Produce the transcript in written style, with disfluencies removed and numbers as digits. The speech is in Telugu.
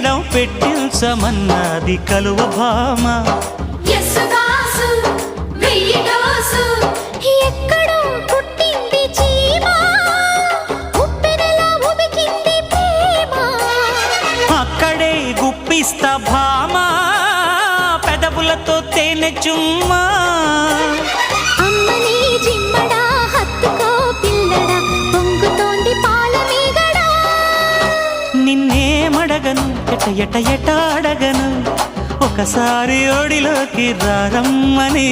మేళం పెట్టించమన్నది కలువ భామ. ఎక్కడో పుట్టింది చీమ, ఉప్పెనలా ఉబికింది ప్రేమ. అక్కడే గుప్పిస్తా భామ, పెదవులతో తేనె చుమ్మా. అమ్మని జిమ్మడా హత్తుకో పిల్లడా, పొంగుతోంది పాల మీగడా. నిన్నేమడగను ఎట ఎట ఎట అడగను, ఒకసారి ఒడిలోకి రారమ్మని.